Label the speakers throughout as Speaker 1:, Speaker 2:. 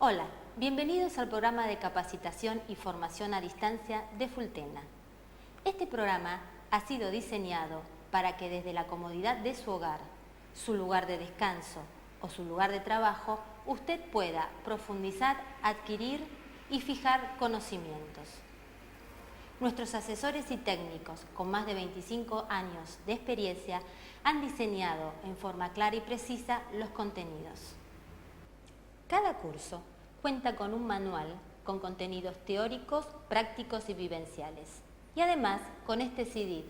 Speaker 1: Hola, bienvenidos al programa de capacitación y formación a distancia de Fultena. Este programa ha sido diseñado para que desde la comodidad de su hogar, su lugar de descanso o su lugar de trabajo, usted pueda profundizar, adquirir y fijar conocimientos. Nuestros asesores y técnicos, con más de 25 años de experiencia, han diseñado en forma clara y precisa los contenidos. Cada curso cuenta con un manual con contenidos teóricos, prácticos y vivenciales. Y además con este CD,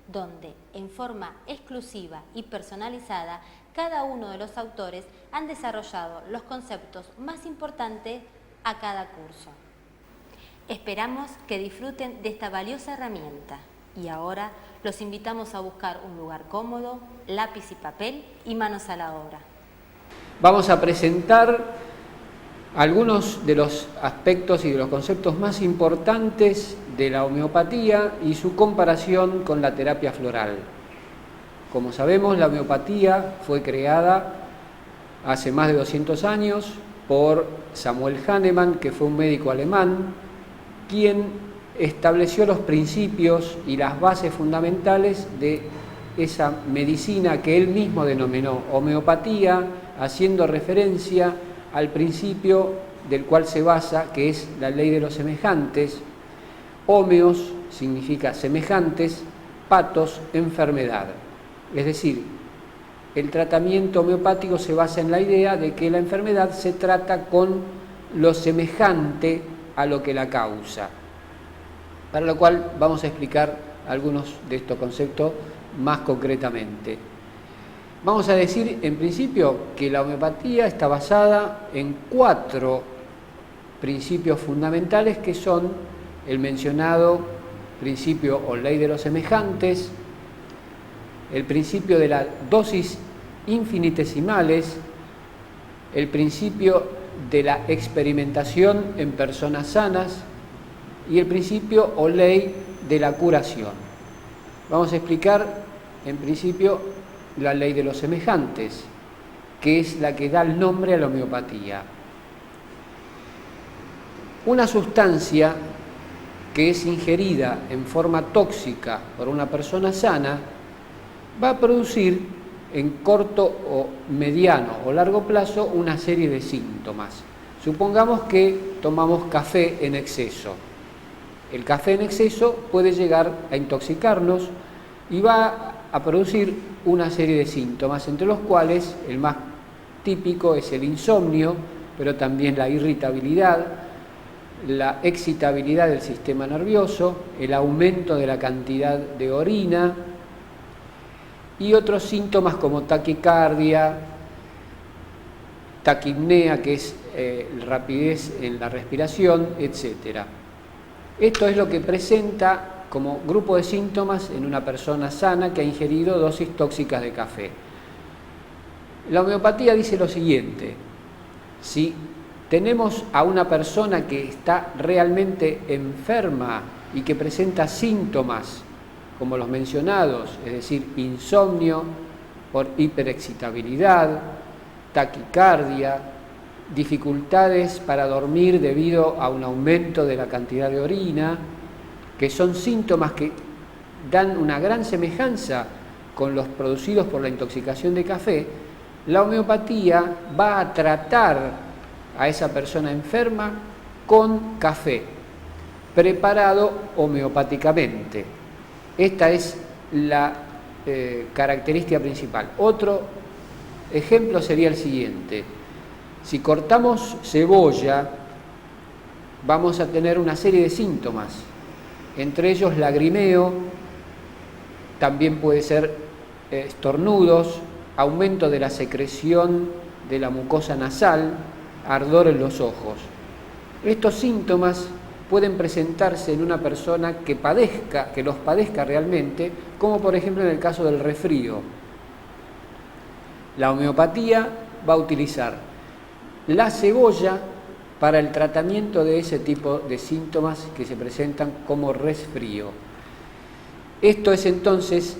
Speaker 1: donde en forma exclusiva y personalizada, cada uno de los autores han desarrollado los conceptos más importantes a cada curso. Esperamos que disfruten de esta valiosa herramienta. Y ahora los invitamos a buscar un lugar cómodo, lápiz y papel y manos a la obra.
Speaker 2: Vamos a presentar algunos de los aspectos y de los conceptos más importantes de la homeopatía y su comparación con la terapia floral. Como sabemos, la homeopatía fue creada hace más de 200 años por Samuel Hahnemann, que fue un médico alemán, quien estableció los principios y las bases fundamentales de esa medicina que él mismo denominó homeopatía, haciendo referencia al principio del cual se basa, que es la ley de los semejantes. Homeos significa semejantes, patos, enfermedad. Es decir, el tratamiento homeopático se basa en la idea de que la enfermedad se trata con lo semejante a lo que la causa. Para lo cual vamos a explicar algunos de estos conceptos más concretamente. Vamos a decir, en principio, que la homeopatía está basada en 4 principios fundamentales que son el mencionado principio o ley de los semejantes, el principio de las dosis infinitesimales, el principio de la experimentación en personas sanas y el principio o ley de la curación. Vamos a explicar, en principio, la ley de los semejantes, que es la que da el nombre a la homeopatía. Una sustancia que es ingerida en forma tóxica por una persona sana va a producir en corto o mediano o largo plazo una serie de síntomas. Supongamos que tomamos café en exceso. El café en exceso puede llegar a intoxicarnos y va a producir una serie de síntomas, entre los cuales el más típico es el insomnio, pero también la irritabilidad, la excitabilidad del sistema nervioso, el aumento de la cantidad de orina y otros síntomas como taquicardia, taquipnea, que es rapidez en la respiración, etc. Esto es lo que presenta como grupo de síntomas en una persona sana que ha ingerido dosis tóxicas de café. La homeopatía dice lo siguiente: si tenemos a una persona que está realmente enferma y que presenta síntomas como los mencionados, es decir, insomnio por hiperexcitabilidad, taquicardia, dificultades para dormir debido a un aumento de la cantidad de orina, que son síntomas que dan una gran semejanza con los producidos por la intoxicación de café, la homeopatía va a tratar a esa persona enferma con café, preparado homeopáticamente. Esta es la característica principal. Otro ejemplo sería el siguiente: si cortamos cebolla, vamos a tener una serie de síntomas, entre ellos lagrimeo, también puede ser estornudos, aumento de la secreción de la mucosa nasal, ardor en los ojos. Estos síntomas pueden presentarse en una persona que los padezca realmente, como por ejemplo en el caso del resfrío. La homeopatía va a utilizar la cebolla para el tratamiento de ese tipo de síntomas que se presentan como resfrío. Esto es entonces,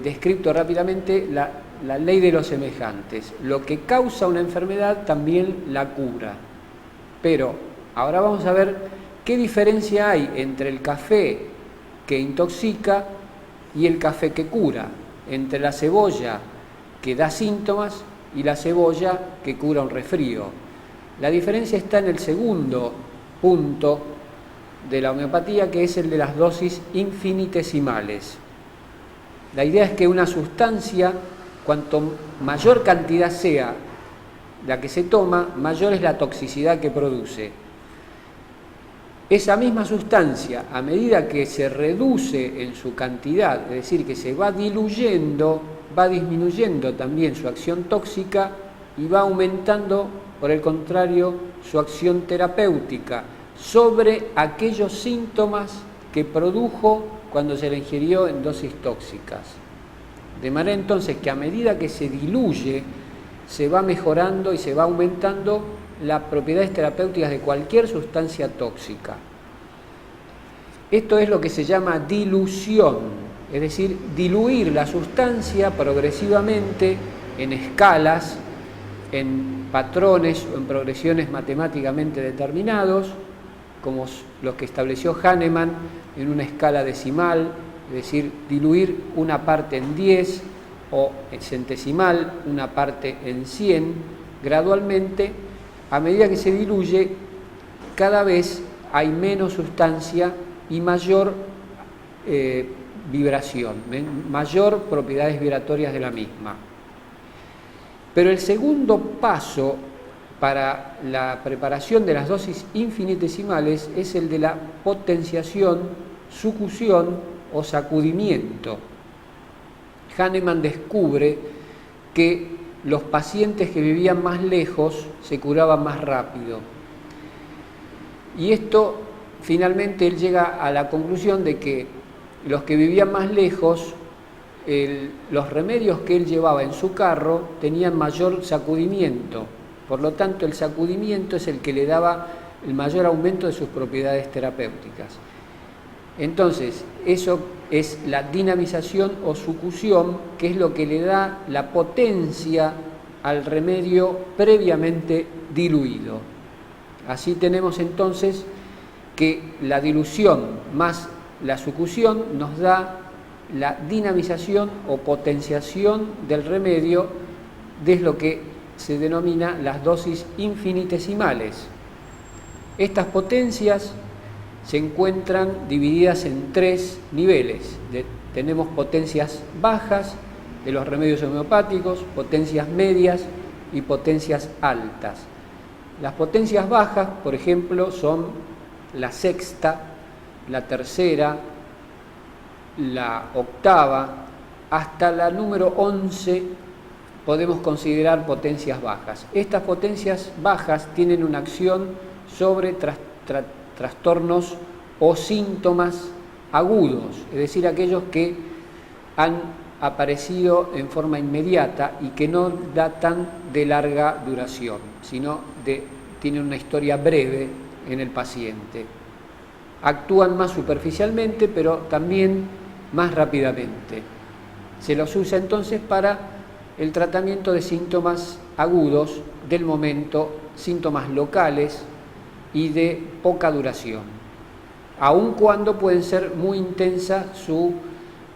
Speaker 2: descrito rápidamente, la ley de los semejantes. Lo que causa una enfermedad también la cura. Pero ahora vamos a ver qué diferencia hay entre el café que intoxica y el café que cura, entre la cebolla que da síntomas y la cebolla que cura un resfrío. La diferencia está en el segundo punto de la homeopatía, que es el de las dosis infinitesimales. La idea es que una sustancia, cuanto mayor cantidad sea la que se toma, mayor es la toxicidad que produce. Esa misma sustancia, a medida que se reduce en su cantidad, es decir, que se va diluyendo, va disminuyendo también su acción tóxica y va aumentando, por el contrario, su acción terapéutica sobre aquellos síntomas que produjo cuando se la ingirió en dosis tóxicas. De manera entonces que a medida que se diluye, se va mejorando y se va aumentando las propiedades terapéuticas de cualquier sustancia tóxica. Esto es lo que se llama dilución, es decir, diluir la sustancia progresivamente en escalas, en patrones o en progresiones matemáticamente determinados, como los que estableció Hahnemann en una escala decimal, es decir, diluir una parte en 10 o en centesimal, una parte en 100, gradualmente. A medida que se diluye, cada vez hay menos sustancia y mayor vibración, mayor propiedades vibratorias de la misma. Pero el segundo paso para la preparación de las dosis infinitesimales es el de la potenciación, sucusión o sacudimiento. Hahnemann descubre que los pacientes que vivían más lejos se curaban más rápido. Y esto, finalmente, él llega a la conclusión de que los que vivían más lejos, los remedios que él llevaba en su carro tenían mayor sacudimiento. Por lo tanto, el sacudimiento es el que le daba el mayor aumento de sus propiedades terapéuticas. Entonces, eso es la dinamización o sucusión, que es lo que le da la potencia al remedio previamente diluido. Así tenemos entonces que la dilución más la sucusión nos da la dinamización o potenciación del remedio de lo que se denomina las dosis infinitesimales. Estas potencias se encuentran divididas en 3 niveles. Tenemos potencias bajas de los remedios homeopáticos, potencias medias y potencias altas. Las potencias bajas, por ejemplo, son la sexta, la tercera, la octava, hasta la número 11 podemos considerar potencias bajas. Estas potencias bajas tienen una acción sobre trastornos o síntomas agudos, es decir, aquellos que han aparecido en forma inmediata y que no datan de larga duración, sino tienen una historia breve en el paciente. Actúan más superficialmente, pero también más rápidamente. Se los usa entonces para el tratamiento de síntomas agudos del momento, síntomas locales y de poca duración, aun cuando pueden ser muy intensa su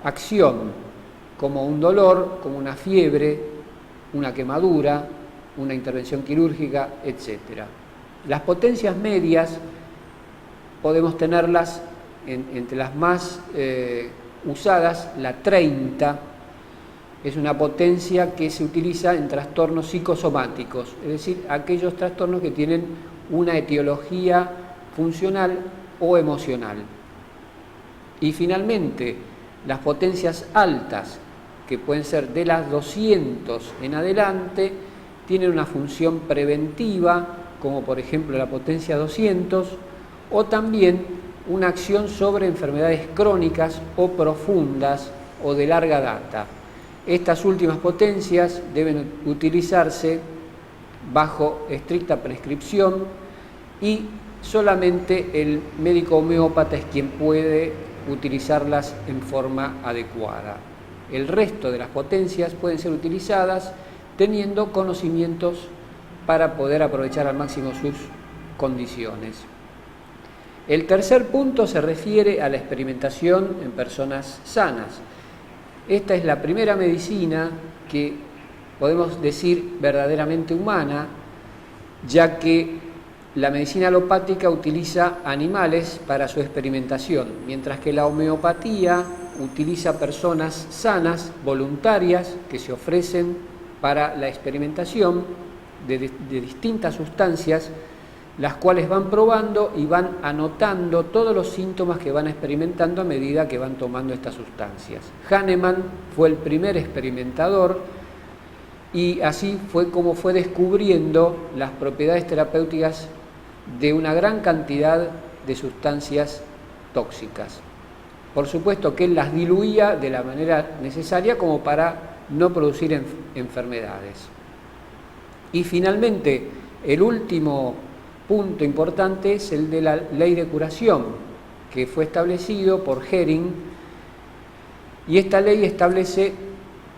Speaker 2: acción, como un dolor, como una fiebre, una quemadura, una intervención quirúrgica, etc. Las potencias medias podemos tenerlas entre las más usadas, la 30, es una potencia que se utiliza en trastornos psicosomáticos, es decir, aquellos trastornos que tienen una etiología funcional o emocional. Y finalmente, las potencias altas, que pueden ser de las 200 en adelante, tienen una función preventiva, como por ejemplo la potencia 200, o también una acción sobre enfermedades crónicas o profundas o de larga data. Estas últimas potencias deben utilizarse bajo estricta prescripción y solamente el médico homeópata es quien puede utilizarlas en forma adecuada. El resto de las potencias pueden ser utilizadas teniendo conocimientos para poder aprovechar al máximo sus condiciones. El tercer punto se refiere a la experimentación en personas sanas. Esta es la primera medicina que podemos decir verdaderamente humana, ya que la medicina alopática utiliza animales para su experimentación, mientras que la homeopatía utiliza personas sanas, voluntarias, que se ofrecen para la experimentación de distintas sustancias, las cuales van probando y van anotando todos los síntomas que van experimentando a medida que van tomando estas sustancias. Hahnemann fue el primer experimentador y así fue como fue descubriendo las propiedades terapéuticas de una gran cantidad de sustancias tóxicas. Por supuesto que él las diluía de la manera necesaria como para no producir enfermedades. Y finalmente, el último punto importante es el de la ley de curación, que fue establecido por Hering, y esta ley establece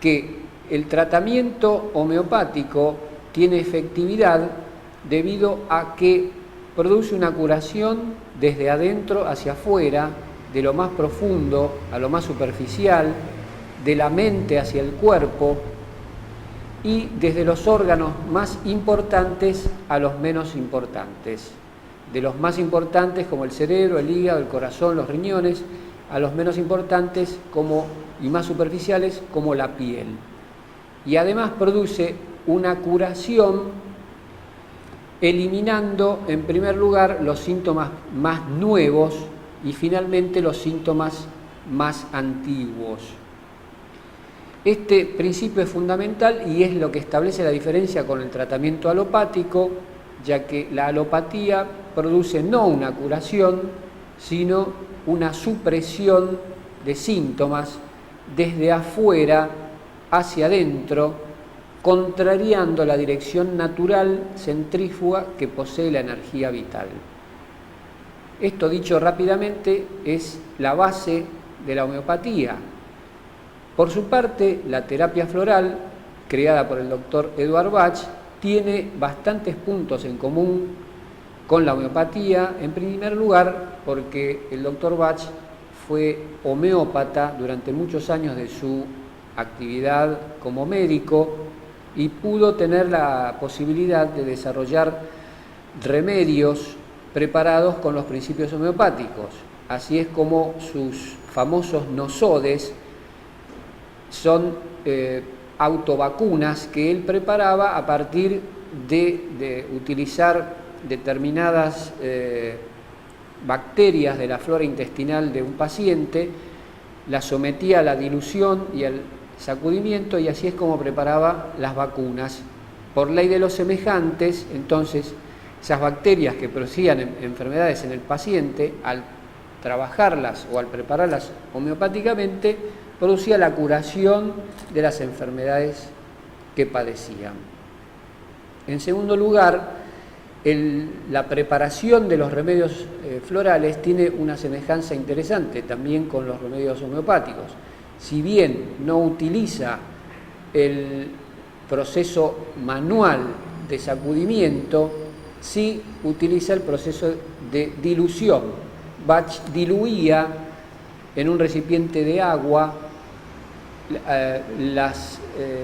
Speaker 2: que el tratamiento homeopático tiene efectividad debido a que produce una curación desde adentro hacia afuera, de lo más profundo a lo más superficial, de la mente hacia el cuerpo, y desde los órganos más importantes a los menos importantes. De los más importantes como el cerebro, el hígado, el corazón, los riñones, a los menos importantes y más superficiales como la piel. Y además produce una curación eliminando en primer lugar los síntomas más nuevos y finalmente los síntomas más antiguos. Este principio es fundamental y es lo que establece la diferencia con el tratamiento alopático, ya que la alopatía produce no una curación, sino una supresión de síntomas desde afuera hacia adentro, contrariando la dirección natural centrífuga que posee la energía vital. Esto, dicho rápidamente, es la base de la homeopatía. Por su parte, la terapia floral, creada por el doctor Eduard Bach, tiene bastantes puntos en común con la homeopatía, en primer lugar porque el doctor Bach fue homeópata durante muchos años de su actividad como médico y pudo tener la posibilidad de desarrollar remedios preparados con los principios homeopáticos. Así es como sus famosos nosodes son autovacunas que él preparaba a partir de utilizar determinadas bacterias de la flora intestinal de un paciente, las sometía a la dilución y al sacudimiento y así es como preparaba las vacunas. Por ley de los semejantes, entonces, esas bacterias que producían enfermedades en el paciente, al trabajarlas o al prepararlas homeopáticamente, producía la curación de las enfermedades que padecían. En segundo lugar, la preparación de los remedios florales tiene una semejanza interesante también con los remedios homeopáticos. Si bien no utiliza el proceso manual de sacudimiento, sí utiliza el proceso de dilución. Bach diluía en un recipiente de agua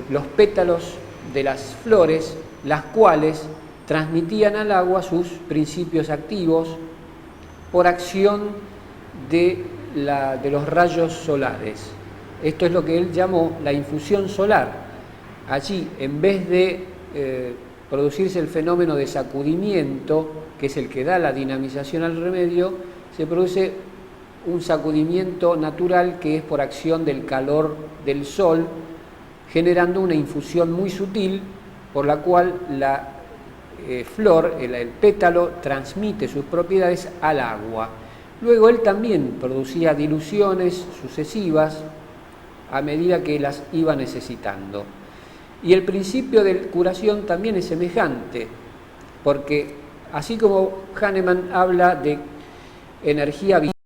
Speaker 2: los pétalos de las flores, las cuales transmitían al agua sus principios activos por acción de los rayos solares. Esto es lo que él llamó la infusión solar. Allí, en vez de producirse el fenómeno de sacudimiento, que es el que da la dinamización al remedio, se produce un sacudimiento natural que es por acción del calor del sol, generando una infusión muy sutil por la cual la flor, el pétalo, transmite sus propiedades al agua. Luego él también producía diluciones sucesivas a medida que las iba necesitando. Y el principio de curación también es semejante, porque así como Hahnemann habla de energía vital,